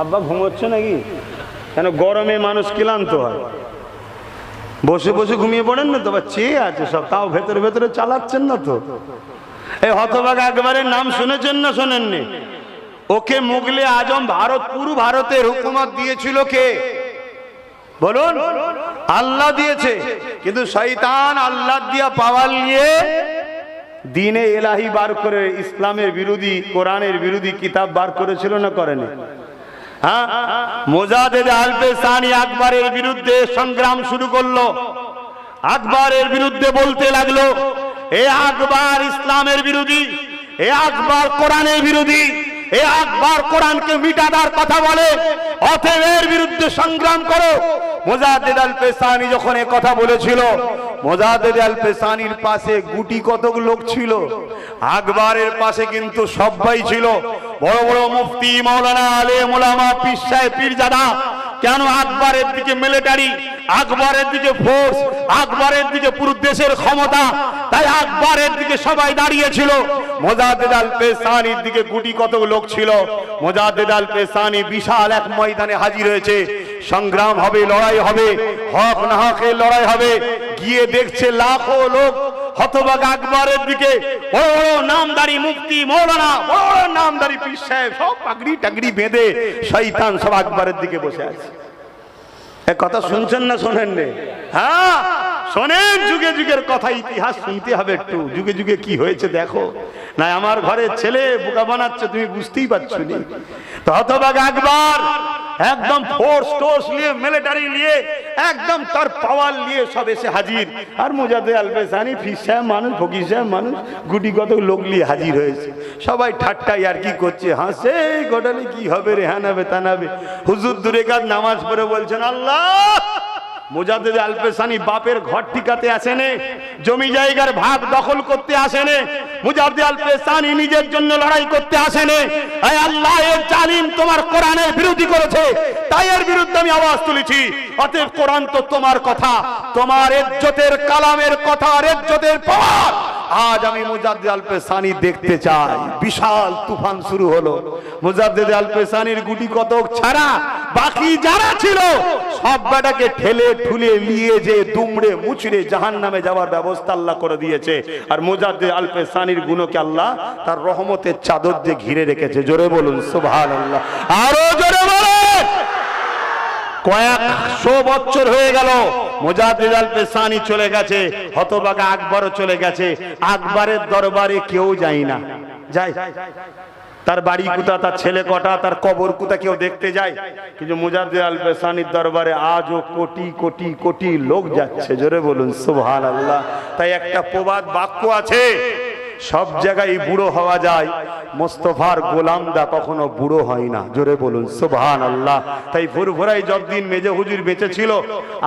আব্বা ঘুমোচ্ছে নাকি? কেন গরমে মানুষ ক্লান্ত হয়, বসে বসে ঘুমিয়ে পড়েন না তো? বা চেয়ে আছে সব, তাও ভেতরে ভেতরে চালাচ্ছেন না তো? এই হতভাগা আকবরের নাম শুনেছেন না শোনেননি? ওকে মুগলে আজম ভারত, পুরো ভারতের হুকুমত দিয়েছিল কে বলুন? আল্লাহ দিয়েছে। কিন্তু শয়তান আল্লাহ দিয়া পাওয়ার নিয়ে দিনে এলাহি বার করে ইসলামের বিরোধী, কোরআনের বিরোধী কিতাব বার করেছিল না করেনি? হ্যাঁ, মোজাদ্দেদ আলপে সানি আকবরের বিরুদ্ধে সংগ্রাম শুরু করলো। আকবরের বিরুদ্ধে বলতে লাগলো, এ আকবর ইসলামের বিরোধী, এ আকবর কোরআনের বিরোধী, এ আকবর কোরআনকে মিটাবার কথা বলে, অতএব এর বিরুদ্ধে সংগ্রাম করো। মোজাদ্দেদ আলপে সানি যখন এ কথা বলেছিল, মোজাদ্দেদ আলপে সানির পাশে গুটি কতক লোক ছিল, আকবরের পাশে কিন্তু সবাই ছিল। বড় বড় মুফতি, মাওলানা, আলেম ওলামা, পীর সাহেব, পীরজাদা। কেন? আকবরের দিকে মিলিটারি, আকবরের দিকে ফোর্স, আকবরের দিকে পুরো দেশের ক্ষমতা, তাই আকবরের দিকে সবাই দাঁড়িয়েছিল। মোজাদ্দেদ আলপে সানির দিকে গুটি কত লোক ছিল। মোজাদ্দেদ আলপে সানি বিশাল এক ময়দানে হাজির হয়েছে। সংগ্রাম হবে, লড়াই হবে, হক না হকের লড়াই হবে। গিয়ে দেখছে লাখো লোক হতভাগা আকবরের দিকে, বড় বড় নামদারি মুফতি, মৌলানা, বড় বড় নামদারি পীর সাহেব, সব পাগড়ি টাগড়ি বেঁধে শয়তান সব আকবরের দিকে বসে আছে। এক কথা শুনছেন না শোনেন নে? হ্যাঁ শোনেন, যুগে যুগের কথা, ইতিহাস শুনতে হবে একটু। যুগে যুগে কি হয়েছে দেখো না। আমার ঘরের ছেলে বোকা বানাচ্ছে, তুমি বুঝতেই পারছো না। তো হতভাগা আকবর একদম ফোর্স টোর্স নিয়ে, মিলিটারি নিয়ে, একদম তার পাওয়ার নিয়ে সব এসে হাজির। আর মোজাদ্দেদ আলপে সানি ফির সাহেব মানুষ, ফকির সাহেব মানুষ, গুটি কত লোক নিয়ে হাজির হয়েছে। সবাই ঠাট্টাই আর কি করছে, হাসে, গোটালে কি হবে রে, হ্যাঁ নাবে তা নাবে। হুজুর দূরে কাজ নামাজ পড়ে বলছেন, আল্লাহ মোজাদ্দেদ আলপে সানি বাপের ঘর ঠিকাতে আসেনে, জমি জায়গার ভাগ দখল করতে আসেনে, মোজাদ্দেদ আলপে সানি নিজের জন্য লড়াই করতে আসেনে। আয় আল্লাহ, এর জালিম তোমার কোরআনের বিরোধী করেছে, তাই এর বিরুদ্ধে আমি আওয়াজ তুলেছি। অতএব কোরআন তো তোমার কথা, তোমার ইজ্জতের কালামের কথা, ইজ্জতের পাওয়ার আজ আমি মোজাদ্দেদ আলপে সানি দেখতে চাই। বিশাল তুফান শুরু হলো। মোজাদ্দেদ আলপে সানির গুটি কতক ছাড়া বাকি যারা ছিল সব বেটাকে ঠেলে ঠুলে নিয়ে যে দুমড়ে মুচড়ে জাহান্নামে যাওয়ার ব্যবস্থা আল্লাহ করে দিয়েছে। আর মোজাদ্দেদ আলপে সানির গুণকে আল্লাহ তার রহমতের চাদর দিয়ে ঘিরে রেখেছে। জোরে বলুন সুবহানাল্লাহ, আরো জোরে বলুন। কয়েকশো বছর হয়ে গেল, মোজাদ্দেদ আলপে সানি চলে গেছে, হতভাগা আকবরও চলে গেছে। আকবরের দরবারে কেউ যায় না, যায় তার বাড়ি কোথা, তার ছেলে কটা, তার কবর কোথা কেউ দেখতে যায়? কিন্তু মুজাদ্দিদ আল বেসানির দরবারে আজও কোটি কোটি কোটি লোক যাচ্ছে। জোরে বলুন সুবহানাল্লাহ। তাই একটা প্রবাদ বাক্য আছে, সব জায়গায় বুড়ো হওয়া যায়, মোস্তফার গোলামদা কখনো বুড়ো হয় না। জোরে বলুন সুবহানাল্লাহ। তাই ফুরফুরাই যতদিন মেজে হুজুর বেঁচে ছিল,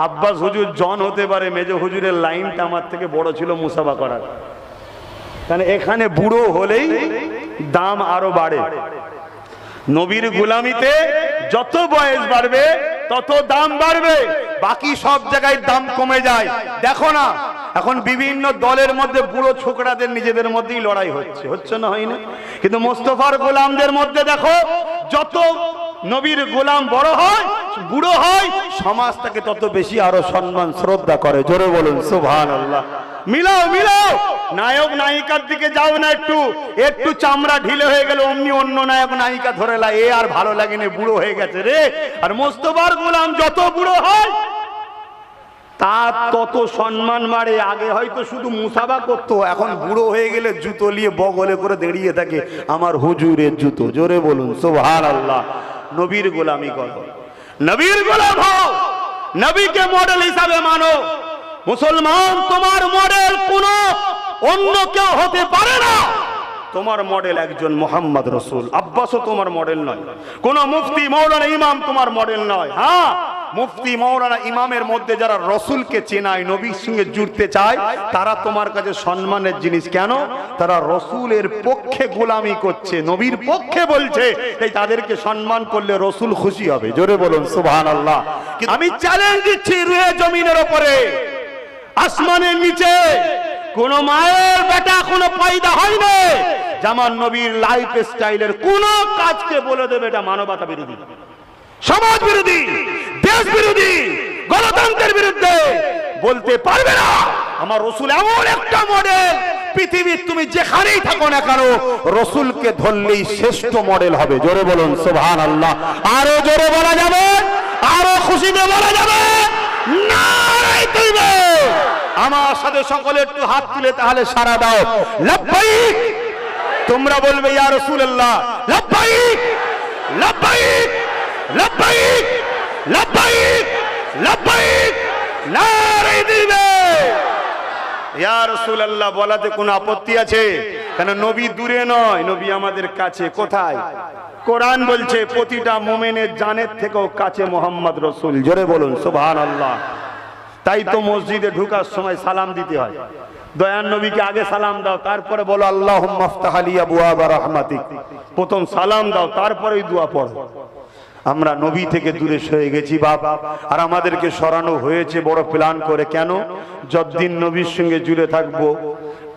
আব্বাস হুজুর জন হতে পারে, মেজে হুজুরের লাইনটা আমার থেকে বড় ছিল মুসাফা করার। কারণ এখানে বুড়ো হলেই দাম আরো বাড়ে। নবীর গোলামিতে যত বয়স বাড়বে তত দাম বাড়বে, বাকি সব জায়গায় দাম কমে যায়। দেখো না এখন বিভিন্ন দলের মধ্যে বুড়ো ছোকরাদের নিজেদের মধ্যেই লড়াই হচ্ছে না, হয় না? কিন্তু মোস্তফার গোলামদের মধ্যে দেখো, যত নবীর গোলাম বড় হয়, বুড়ো হয়, সমাজ তাকে তত বেশি আরো সম্মান শ্রদ্ধা করে। জোরে বলুন সুবহানাল্লাহ। মিলাও মিলাও, নায়ক নায়িকার দিকে যাও না, একটু চামড়া ঢিলে হয়ে গেল অমনি অন্য নায়ক নায়িকা ধরে লা, এ আর ভালো লাগে না, বুড়ো হয়ে গেছে রে। আর মোস্তফার গোলাম যত বুড়ো হয় তার তত সম্মান বাড়ে। আগে হয়তো শুধু মুসাফা করতো, এখন বুড়ো হয়ে গেলে জুতো নিয়ে বগলে করে দাঁড়িয়ে থাকে, আমার হুজুরের জুতো। জোরে বলুন সুবহানাল্লাহ। নবীর গোলামি করো, নবীর গোলাম হও, নবীকে মডেল হিসাবে মানো। মুসলমান, তোমার মডেল কোনো অন্য কেউ হতে পারে না। তোমার মডেল একজন মোহাম্মদ রসুল। আব্বাসও তোমার মডেল নয়, কোন মুফতি মৌলানা ইমাম তোমার মডেল নয়। হ্যাঁ, মুফতি মৌলানা ইমামের মধ্যে যারা রসুলকে চেনায়, নবীর সঙ্গে জুড়তে চায়, তারা তোমার কাছে সম্মানের জিনিস। কেন? তারা রসুলের পক্ষে গোলামি করছে, নবীর পক্ষে বলছে, তাই তাদেরকে সম্মান করলে রসুল খুশি হবে। জোরে বলুন সুবহানাল্লাহ। আমি চ্যালেঞ্জ দিচ্ছি, রুহে জমিনের উপরে, আসমানের নিচে কোন মায়ের বেটা কোনো পয়দা হয় না জামান নবীর লাইফ স্টাইলের কোন কাজকে বলে দেবে এটা মানবতা বিরোধী, সমাজ বিরোধী, দেশ বিরোধী, গণতন্ত্রের বিরুদ্ধে, বলতে পারবে না। আমার রসুল এমন একটা মডেল, পৃথিবীর তুমি যেখানেই থাকো না কেন, রসুলকে ধরলেই শ্রেষ্ঠ মডেল হবে। জোরে বলুন সুবহানাল্লাহ। আরো জোরে বলা যাবে, আরো খুশিতে বলা যাবে, নারায়ে তাকবীর। আমার সাথে সকলে একটু হাত তুলে তাহলে সারা দাও, লাব্বাইক। তোমরা বলবে ইয়া রাসূলুল্লাহ, লাব্বাইক লাব্বাইক লাব্বাইক লাব্বাইক লাব্বাইক, নারায়ে তাকবীর। ইয়া রাসূলুল্লাহ বলাতে কোনো আপত্তি আছে? কেন নবী দূরে নয়, নবী আমাদের কাছে। কোথায়? কোরআন বলছে প্রতিটা মুমিনের জানের থেকেও কাছে মোহাম্মদ রসুল। জোরে বলুন সুবহানাল্লাহ। তাই তো মসজিদে ঢোকার সময় সালাম দিতে হয়। দয়ার নবীকে আগে সালাম দাও, তারপরে বলো আল্লাহুম্মা আফতাহ লি আবওয়াবা রাহমাতিক। প্রথম সালাম দাও, তারপরেই দোয়া পড়ো। আমরা নবী থেকে দূরে সরে গেছি বাবা, আর আমাদেরকে সরানো হয়েছে বড় প্ল্যান করে। কেন? যতদিন নবীর সঙ্গে জুড়ে থাকবো,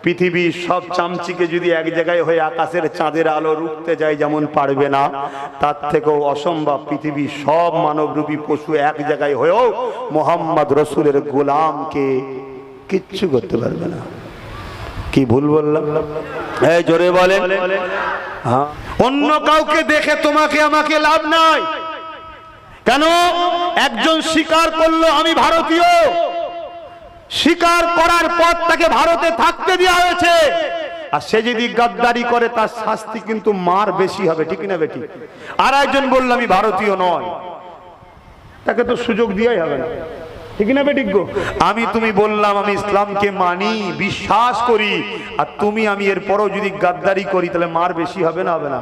পৃথিবীর সব চামচিকে যদি এক জায়গায় হয়ে আকাশের চাঁদের আলো রুখতে যায় যেমন পারবে না, তার থেকেও অসম্ভব পৃথিবীর সব মানবরূপী পশু এক জায়গায় হয়েও মোহাম্মদ রসুলের গোলামকে কিচ্ছু করতে পারবে না। কি ভুল বললাম? এই জোরে বলেন। হ্যাঁ, অন্য কাউকে দেখে তোমাকে আমাকে লাভ নাই। কেন? একজন স্বীকার করলো আমি ভারতীয়, স্বীকার করার পর তাকে ভারতে থাকতে দেওয়া হয়েছে, আর সে যদি গাদ্দারি করে তার শাস্তি কিন্তু মার বেশি হবে। ঠিক না বেটি? আর একজন বললো আমি ভারতীয় নয়, তাকে তো সুযোগ দিয়াই হবে না। ঠিক না বেটি গো? আমি তুমি বললাম আমি ইসলামকে মানি, বিশ্বাস করি, আর তুমি আমি এরপরও যদি গাদ্দারি করি, তাহলে মার বেশি হবে না? হবে না?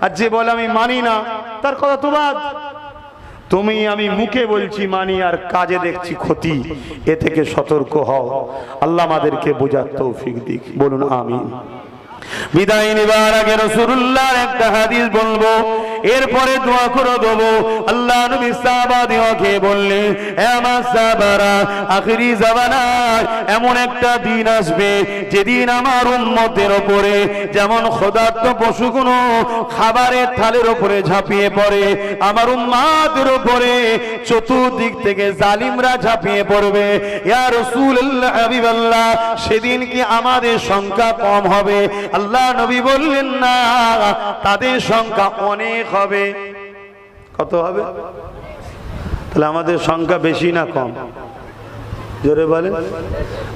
আর যে বলে আমি মানি না, তার কথা তো বাদ। তুমি আমি মুখে বলছি মানি, আর কাজে দেখছি ক্ষতি, এ থেকে সতর্ক হও। আল্লাহ আমাদেরকে বোঝার তৌফিক দিক। বলুন আমিন। বিদায় নেবার আগে রাসূলুল্লাহর একটা হাদিস বলবো, এরপরে দোয়া করে দেবো। আল্লাহ নবী সাহাবাদেরকে বললেন, হে আমার সাহাবারা, আখিরি জামানায় এমন একটা দিন আসবে যেদিন আমার উম্মতের উপরে যেমন ক্ষুধার্ত পশুগুলো খাবারের থালের উপরে ঝাঁপিয়ে পড়ে, আমার উম্মতের উপরে চতুর্দিক থেকে জালিমরা ঝাঁপিয়ে পড়বে। ইয়া রাসূলুল্লাহ, হাবিবাল্লাহ, সেদিন কি আমাদের সংখ্যা কম হবে? আল্লাহ নবী বললেন না, তাদের সংখ্যা অনেক হবে। কত হবে? তাহলে আমাদের সংখ্যা বেশি না কম? জোরে বলেন,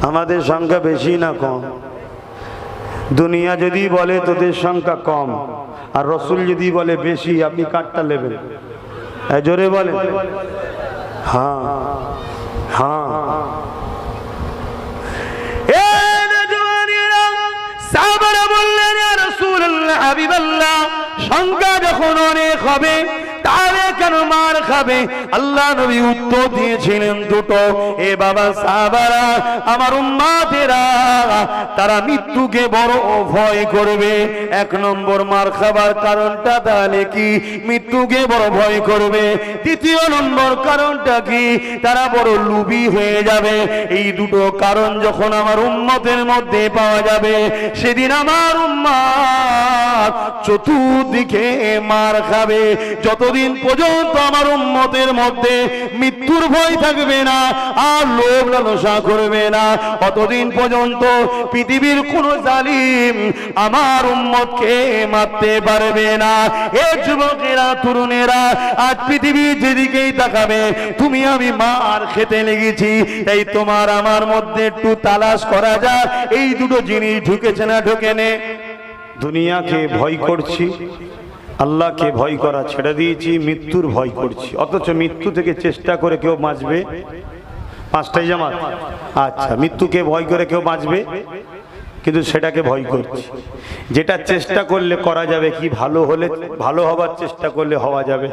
আমাদের সংখ্যা বেশি না কম? দুনিয়া যদি বলে তোদের সংখ্যা কম আর রসুল যদি বলে বেশি, আপনি কারটা নেবেন? জোরে বলে। হ্যাঁ হ্যাঁ। সাহাবারা বললেন, ইয়া রাসূলুল্লাহ, হাবিবাল্লাহ, সংখ্যা যখন অনেক হবে তাহলে কেন মার খাবে? আল্লাহ নবী উত্তর দিয়েছিলেন দুটো। এ বাবা সাহাবারা, আমার উম্মতেরা, তারা মৃত্যুকে বড় ভয় করবে। এক নম্বর, মার খাবার কারণটা তাহলে কি? মৃত্যুকে বড় ভয় করবে। দ্বিতীয় নম্বর কারণটা কি? তারা বড় লোভী হয়ে যাবে। এই দুটো কারণ যখন আমার উম্মতের মধ্যে পাওয়া যাবে, সেদিন আমার উম্মত চতুর্দিকে মার খাবে। যতদিন পর্যন্ত আমার উম্মতের মধ্যে মৃত্যুর ভয় থাকবে না আর লোভ লালসা করবে না, ততদিন পর্যন্ত পৃথিবীর কোন জালিম আমার উম্মতকে মারতে পারবে না। এ যুবকেরা, তরুণেরা, আজ পৃথিবীর যেদিকেই তাকাবে তুমি আমি মার খেতে লেগেছি। তাই তোমার আমার মধ্যে একটু তালাশ করা যাক, এই দুটো জিনিস ঢুকেছে না ঢোকেনে। দুনিয়াকে ভয় করছি, আল্লাহকে ভয় করা ছেড়ে দিয়েছি, মৃত্যুর ভয় করছি। অথচ মৃত্যু থেকে চেষ্টা করে কেউ বাঁচবে? পাঁচটাই জামাত। আচ্ছা, মৃত্যুকে ভয় করে কেউ বাঁচবে, কিন্তু সেটাকে ভয় করছি। যেটা চেষ্টা করলে করা যাবে, কি ভালো হলে ভালো হবার চেষ্টা করলে হওয়া যাবে,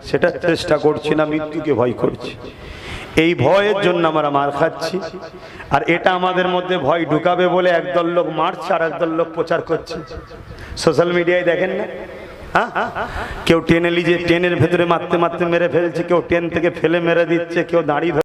সেটা চেষ্টা করছি না, মৃত্যুকে ভয় করছি। এই ভয়ের জন্য আমরা মার খাচ্ছি। আর এটা আমাদের মধ্যে ভয় ঢুকাবে বলে একদল লোক মারছে আর একদল লোক প্রচার করছে। সোশ্যাল মিডিয়ায় দেখেন না, কেউ টেনে লিজে ট্রেনের ভেতরে মারতে মারতে মেরে ফেলছে, কেউ ট্রেন থেকে ফেলে মেরে দিচ্ছে, কেউ দাঁড়িয়ে